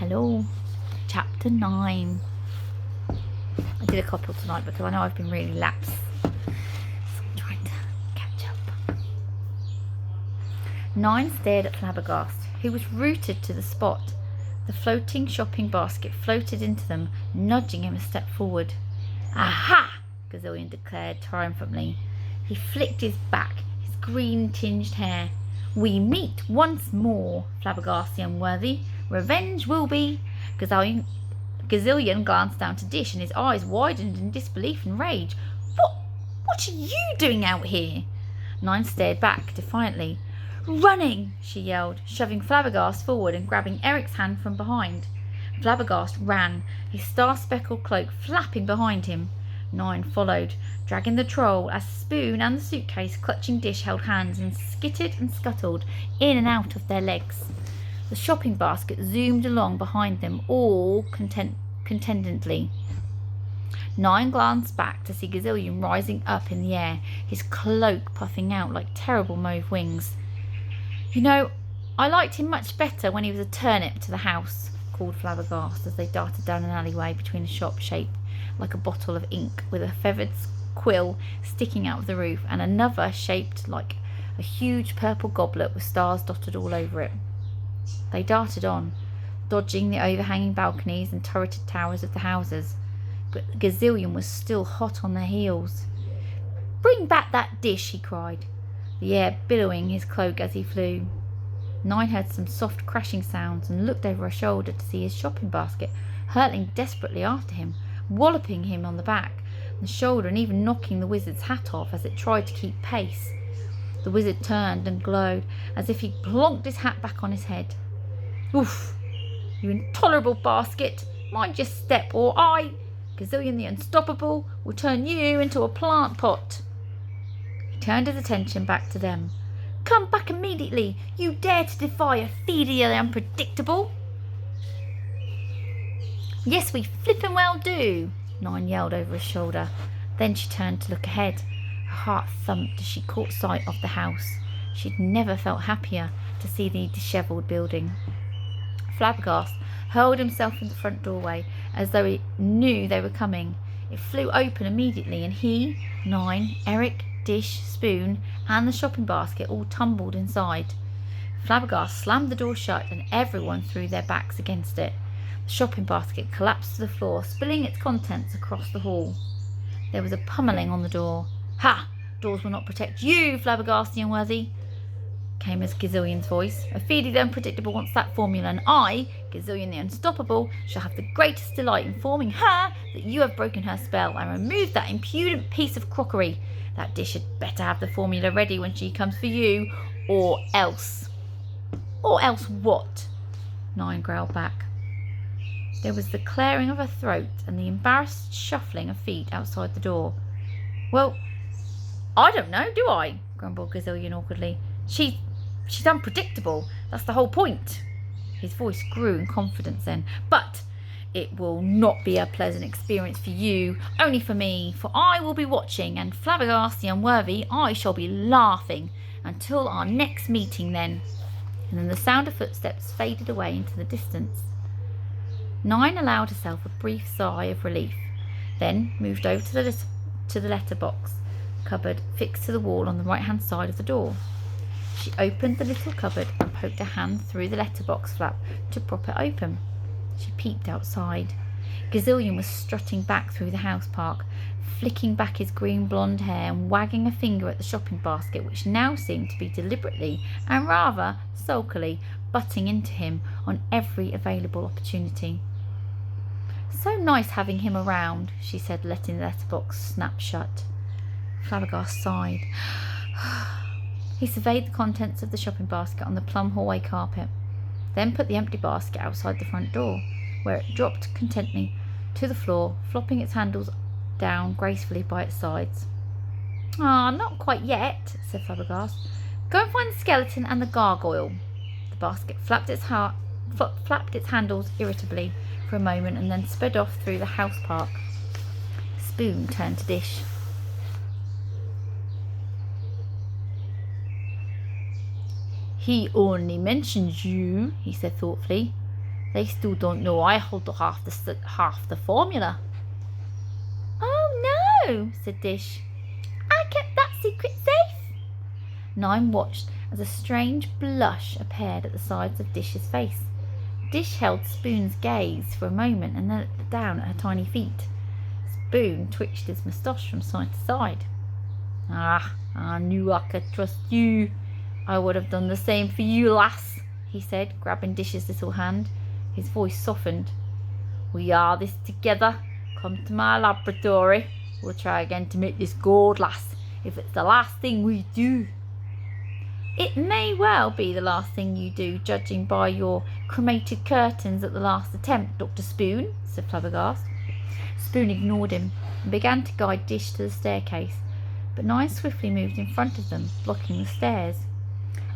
Hello, chapter 9. I did a couple tonight because I know I've been really lax, so I'm trying to catch up. 9 stared at Flabbergast, who was rooted to the spot. The floating shopping basket floated into them, nudging him a step forward. Aha! Gazillion declared triumphantly. He flicked his back, his green-tinged hair. We meet once more, Flabbergast the Unworthy. Revenge will be. Gazillion glanced down to Dish, and his eyes widened in disbelief and rage. What are you doing out here? 9 stared back defiantly. Running, she yelled, shoving Flabbergast forward and grabbing Eric's hand from behind. Flabbergast ran, his star-speckled cloak flapping behind him. 9 followed, dragging the troll as Spoon and the suitcase clutching Dish held hands and skittered and scuttled in and out of their legs. The shopping basket zoomed along behind them, all contentedly. 9 glanced back to see Gazillion rising up in the air, his cloak puffing out like terrible mauve wings. You know, I liked him much better when he was a turnip to the house, called Flabbergast as they darted down an alleyway between a shop shaped like a bottle of ink with a feathered quill sticking out of the roof and another shaped like a huge purple goblet with stars dotted all over it. They darted on, dodging the overhanging balconies and turreted towers of the houses, but Gazillion was still hot on their heels. Bring back that Dish, he cried, the air billowing his cloak as he flew. 9 heard some soft crashing sounds and looked over her shoulder to see his shopping basket hurtling desperately after him, walloping him on the back, the shoulder, and even knocking the wizard's hat off as it tried to keep pace. The wizard turned and glowed as if he plonked his hat back on his head. Oof! You intolerable basket! Mind your step, or I, Gazillion the Unstoppable, will turn you into a plant pot. He turned his attention back to them. Come back immediately! You dare to defy a Feedy the Unpredictable! Yes, we flippin' well do, 9 yelled over his shoulder. Then she turned to look ahead. Her heart thumped as she caught sight of the house. She'd never felt happier to see the dishevelled building. Flabbergast hurled himself in the front doorway as though he knew they were coming. It flew open immediately, and he, 9, Eric, Dish, Spoon, and the shopping basket all tumbled inside. Flabbergast slammed the door shut, and everyone threw their backs against it. The shopping basket collapsed to the floor, spilling its contents across the hall. There was a pummeling on the door. Ha! Doors will not protect you, Flabbergast the Unworthy, came as Gazillion's voice. A Feedy the Unpredictable wants that formula, and I, Gazillion the Unstoppable, shall have the greatest delight in informing her that you have broken her spell and removed that impudent piece of crockery. That Dish had better have the formula ready when she comes for you, or else. Or else what? 9 growled back. There was the clearing of her throat and the embarrassed shuffling of feet outside the door. Well, I don't know, do I? Grumbled Gazillion awkwardly. She's unpredictable. That's the whole point. His voice grew in confidence then. But it will not be a pleasant experience for you, only for me, for I will be watching, and Flabbergast the Unworthy, I shall be laughing until our next meeting then. And then the sound of footsteps faded away into the distance. 9 allowed herself a brief sigh of relief, then moved over to the letterbox cupboard fixed to the wall on the right-hand side of the door. She opened the little cupboard and poked her hand through the letterbox flap to prop it open. She peeped outside. Gazillion was strutting back through the house park, flicking back his green blonde hair and wagging a finger at the shopping basket, which now seemed to be deliberately and rather sulkily butting into him on every available opportunity. So nice having him around, she said, letting the letterbox snap shut. Flabbergast sighed. He surveyed the contents of the shopping basket on the plum hallway carpet, then put the empty basket outside the front door, where it dropped contentedly to the floor, flopping its handles down gracefully by its sides. Ah, not quite yet, said Flabbergast. Go and find the skeleton and the gargoyle. The basket flapped its handles irritably for a moment and then sped off through the house park. Spoon turned to Dish. He only mentions you, he said thoughtfully. They still don't know I hold half the formula. Oh no, said Dish. I kept that secret safe. 9 watched as a strange blush appeared at the sides of Dish's face. Dish held Spoon's gaze for a moment and then looked down at her tiny feet. Spoon twitched his moustache from side to side. Ah, I knew I could trust you. I would have done the same for you, lass, he said, grabbing Dish's little hand. His voice softened. We are this together. Come to my laboratory. We'll try again to make this gold, lass, if it's the last thing we do. It may well be the last thing you do, judging by your cremated curtains at the last attempt, Dr. Spoon, said Flabbergast. Spoon ignored him and began to guide Dish to the staircase, but 9 swiftly moved in front of them, blocking the stairs.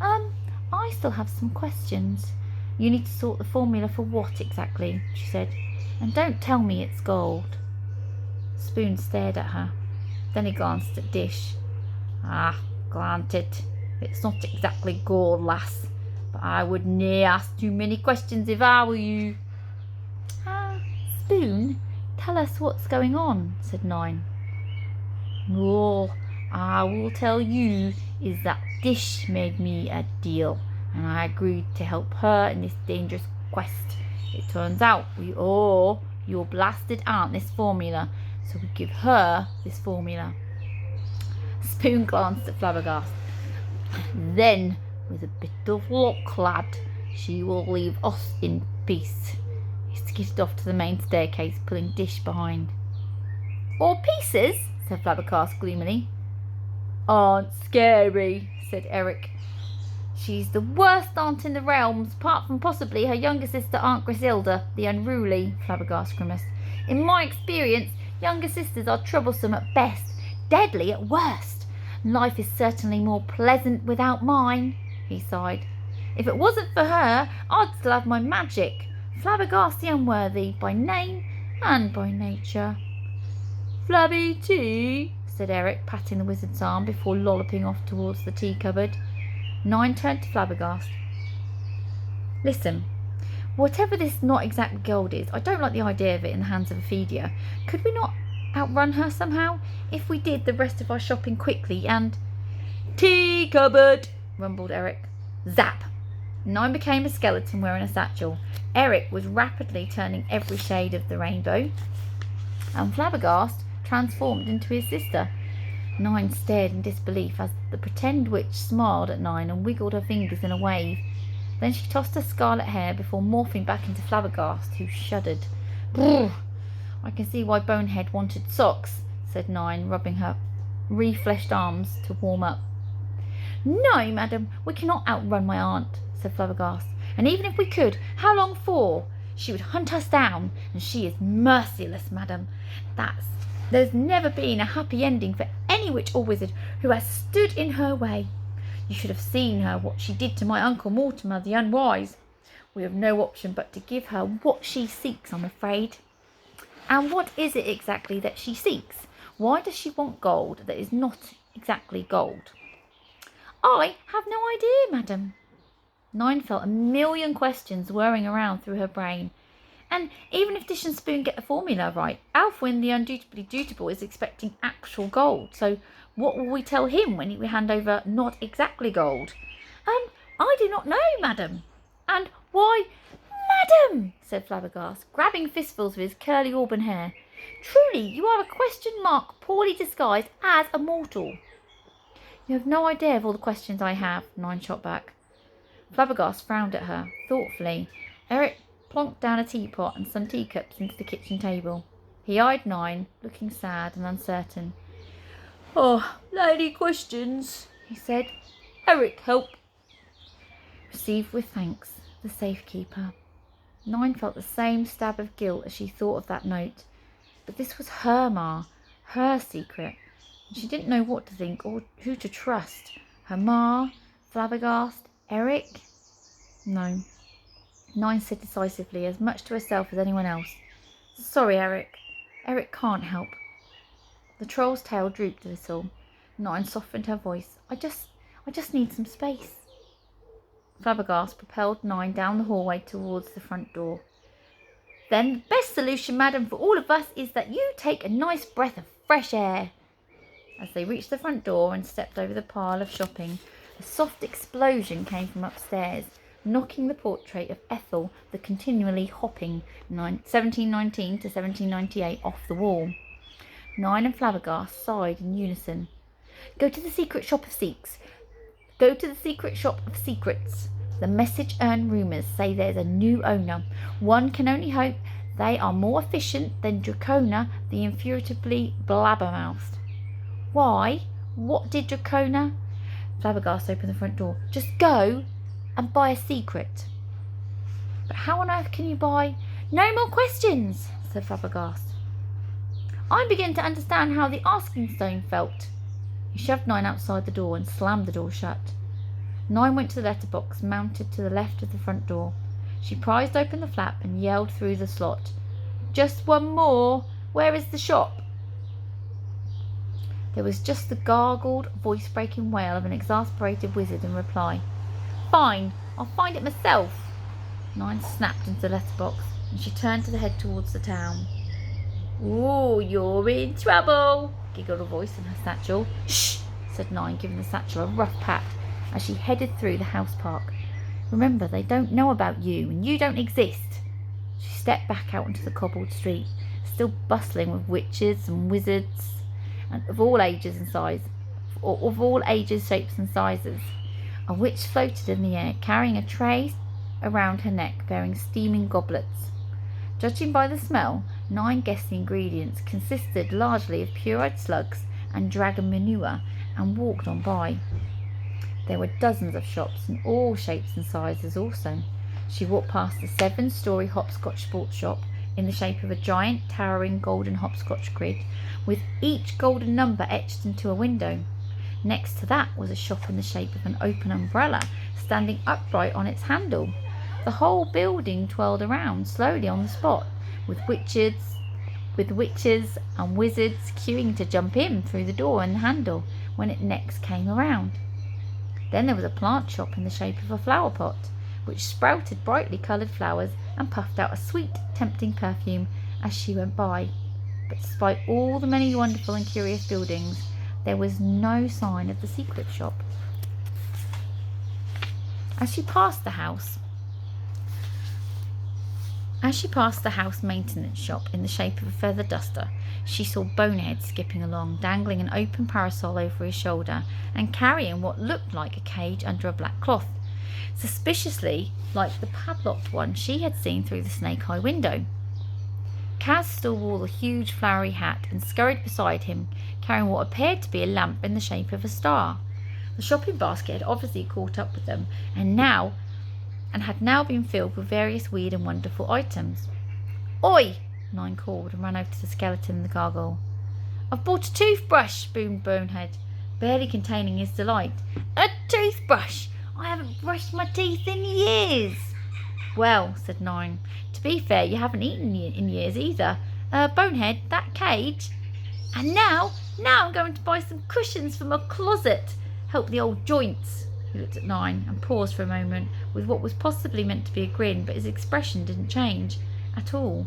I still have some questions. You need to sort the formula for what exactly, she said, and don't tell me it's gold. Spoon stared at her. Then he glanced at Dish. Ah, granted, it's not exactly gold, lass, but I would nae ask too many questions if I were you. Spoon, tell us what's going on, said 9. All I will tell you is that Dish made me a deal, and I agreed to help her in this dangerous quest. It turns out we owe your blasted aunt this formula, so we give her this formula. Spoon glanced at Flabbergast. Then, with a bit of luck, lad, she will leave us in peace. He skidded off to the main staircase, pulling Dish behind. All pieces? Said Flabbergast gloomily. Aren't scary, said Eric. She's the worst aunt in the realms, apart from possibly her younger sister, Aunt Griselda, the unruly, Flabbergast grimaced. In my experience, younger sisters are troublesome at best, deadly at worst. Life is certainly more pleasant without mine, he sighed. If it wasn't for her, I'd still have my magic. Flabbergast the Unworthy, by name and by nature. Flabby tea, said Eric, patting the wizard's arm before lolloping off towards the tea cupboard. 9 turned to Flabbergast. Listen, whatever this not exactly gold is, I don't like the idea of it in the hands of Ophelia. Could we not outrun her somehow? If we did the rest of our shopping quickly and... Tea cupboard, rumbled Eric. Zap! 9 became a skeleton wearing a satchel. Eric was rapidly turning every shade of the rainbow, and Flabbergast transformed into his sister. 9 stared in disbelief as the pretend witch smiled at 9 and wiggled her fingers in a wave. Then she tossed her scarlet hair before morphing back into Flabbergast, who shuddered. Brrr! I can see why Bonehead wanted socks, said 9, rubbing her refleshed arms to warm up. No, madam, we cannot outrun my aunt, said Flabbergast. And even if we could, how long for? She would hunt us down, and she is merciless, madam. There's never been a happy ending for any witch or wizard who has stood in her way. You should have seen her, what she did to my Uncle Mortimer the Unwise. We have no option but to give her what she seeks, I'm afraid. And what is it exactly that she seeks? Why does she want gold that is not exactly gold? I have no idea, madam. 9 felt a million questions whirring around through her brain. And even if Dish and Spoon get the formula right, Alfwin the undutifully dutiable is expecting actual gold. So what will we tell him when we hand over not exactly gold? I do not know, madam. And why, madam, said Flabbergast, grabbing fistfuls of his curly auburn hair. Truly, you are a question mark poorly disguised as a mortal. You have no idea of all the questions I have, 9 shot back. Flabbergast frowned at her, thoughtfully. Eric plonked down a teapot and some teacups into the kitchen table. He eyed 9, looking sad and uncertain. Oh, lady questions, he said. Eric, help. Received with thanks, the safekeeper. 9 felt the same stab of guilt as she thought of that note. But this was her ma, her secret, and she didn't know what to think or who to trust. Her ma, Flabbergast, Eric? No. 9 said decisively, as much to herself as anyone else. Sorry, Eric. Eric can't help. The troll's tail drooped a little. 9 softened her voice. I just need some space. Flabbergast propelled 9 down the hallway towards the front door. Then the best solution, madam, for all of us is that you take a nice breath of fresh air. As they reached the front door and stepped over the pile of shopping, a soft explosion came from upstairs, knocking the portrait of Ethel, the continually hopping 1719 to 1798, off the wall. 9 and Flabbergast sighed in unison. Go to the secret shop of secrets. Go to the secret shop of secrets. The message earned rumours say there's a new owner. One can only hope they are more efficient than Dracona, the infuriatively blabbermouthed. Why? What did Dracona? Flabbergast opened the front door. Just go and buy a secret. But how on earth can you buy? No more questions, said Flabbergast. I begin to understand how the asking stone felt. He shoved 9 outside the door and slammed the door shut. 9 went to the letterbox mounted to the left of the front door. She prized open the flap and yelled through the slot. Just one more. Where is the shop? There was just the gargled, voice-breaking wail of an exasperated wizard in reply. Fine, I'll find it myself. 9 snapped into the letterbox, and she turned to head towards the town. Ooh, you're in trouble, giggled a voice in her satchel. Shh, said 9, giving the satchel a rough pat as she headed through the house park. Remember, they don't know about you, and you don't exist. She stepped back out into the cobbled street, still bustling with witches and wizards, and of all ages and sizes, of all ages, shapes and sizes. A witch floated in the air, carrying a tray around her neck, bearing steaming goblets. Judging by the smell, 9 guessed the ingredients consisted largely of pure-eyed slugs and dragon manure, and walked on by. There were dozens of shops in all shapes and sizes also. She walked past the 7-storey hopscotch sports shop in the shape of a giant, towering golden hopscotch grid, with each golden number etched into a window. Next to that was a shop in the shape of an open umbrella, standing upright on its handle. The whole building twirled around slowly on the spot, with witches and wizards queuing to jump in through the door and the handle when it next came around. Then there was a plant shop in the shape of a flower pot, which sprouted brightly coloured flowers and puffed out a sweet, tempting perfume as she went by. But despite all the many wonderful and curious buildings, there was no sign of the secret shop. As she passed the house maintenance shop in the shape of a feather duster, she saw Bonehead skipping along, dangling an open parasol over his shoulder and carrying what looked like a cage under a black cloth, suspiciously like the padlocked one she had seen through the snake-eye window. Kaz still wore the huge flowery hat and scurried beside him, carrying what appeared to be a lamp in the shape of a star. The shopping basket had obviously caught up with them, and had now been filled with various weird and wonderful items. Oi! 9 called and ran over to the skeleton and the gargoyle. I've bought a toothbrush, boomed Bonehead, barely containing his delight. A toothbrush! I haven't brushed my teeth in years. Well, said 9, to be fair, you haven't eaten in years either. Bonehead, that cage. And now I'm going to buy some cushions for my closet. Help the old joints. He looked at 9 and paused for a moment with what was possibly meant to be a grin, but his expression didn't change at all.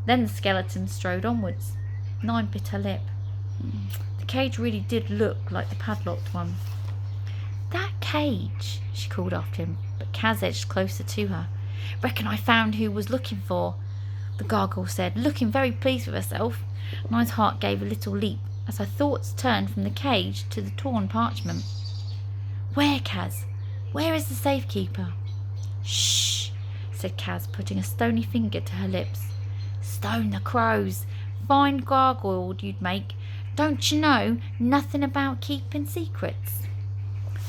Then the skeleton strode onwards. 9 bit her lip. The cage really did look like the padlocked one. That cage, she called after him, but Kaz edged closer to her. Reckon I found who was looking for, the gargoyle said, looking very pleased with herself. 9's heart gave a little leap as her thoughts turned from the cage to the torn parchment. Where, Kaz? Where is the safekeeper? Shh, said Kaz, putting a stony finger to her lips. Stone the crows. Fine gargoyle you'd make. Don't you know nothing about keeping secrets?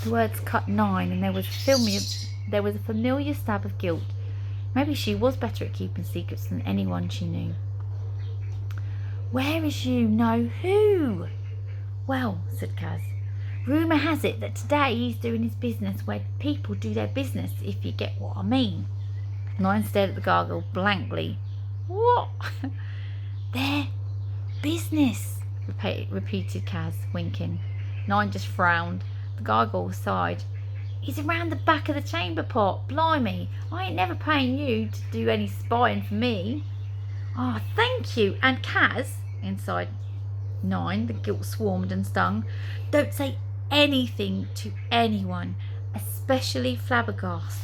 The words cut 9, and there was a familiar stab of guilt. Maybe she was better at keeping secrets than anyone she knew. Where is you know who? Well, said Kaz, rumour has it that today he's doing his business where people do their business, if you get what I mean. 9 stared at the gargoyle blankly. What? Their business, repeated Kaz, winking. 9 just frowned. The gargoyle sighed. He's around the back of the chamber pot. Blimey, I ain't never paying you to do any spying for me. Oh, thank you. And Kaz, inside 9, the guilt swarmed and stung. Don't say anything to anyone, especially Flabbergast.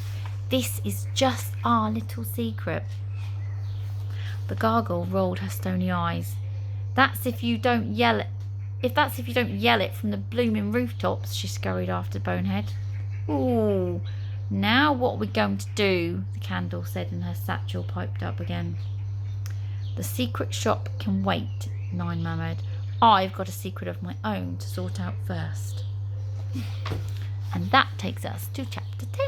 This is just our little secret. The gargoyle rolled her stony eyes. That's if you don't yell it from the blooming rooftops, she scurried after Bonehead. Ooh, now what are we going to do? The candle said, and her satchel piped up again. The secret shop can wait, 9 murmured. I've got a secret of my own to sort out first. And that takes us to chapter 10.